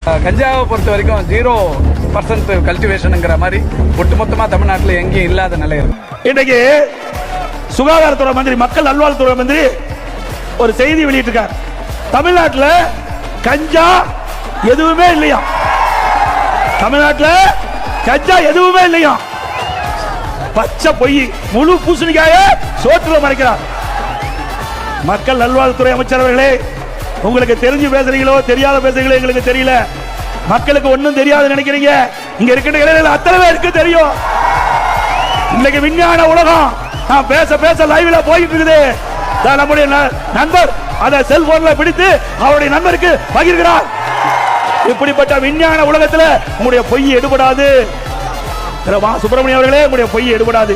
கஞ்சாவை பொறுத்த வரைக்கும் 0% கல்டிவேஷனுங்கிற மாதிரி ஒட்டுமொத்தமாக தமிழ்நாட்டில் எங்கேயும் இல்லாத நிலை இருக்கு. இன்றைக்கு சுகாதாரத்துறை மந்திரி, மக்கள் நல்வாழ்வுத்துறை மந்திரி ஒரு செய்தி வெளியிட்டிருக்கார். தமிழ்நாட்டில் கஞ்சா எதுவுமே இல்லையா, தமிழ்நாட்டில் கஞ்சா எதுவுமே இல்லையா. பச்சை பொய், முழு பூசணிக்காய சோற்றுல மறைக்கிறார். மக்கள் நல்வாழ்வுத்துறை அமைச்சர் அவர்களே, உங்களுக்கு தெரிஞ்சு பேசுறீங்களோ தெரியாத பேசுறீங்களோ எங்களுக்கு தெரியல. மக்களுக்கு ஒன்னும் தெரியாது நினைக்கிறீங்க. இங்க இருக்கிற இளைஞர்கள் அத்தனை பேருக்கு தெரியும். இன்னைக்கு விஞ்ஞான உலகம் நான் பேச பேச லைவ்ல போயிட்டு இருக்குது. நம்முடைய நண்பர் அதை செல்போன்ல பிடித்து அவருடைய நண்பருக்கு பகிர்கிறார். இப்படிப்பட்ட விஞ்ஞான உலகத்தில் உங்களுடைய பொய் எடுபடாது. சுப்பிரமணியம் அவர்களே, உங்களுடைய பொய் எடுபடாது.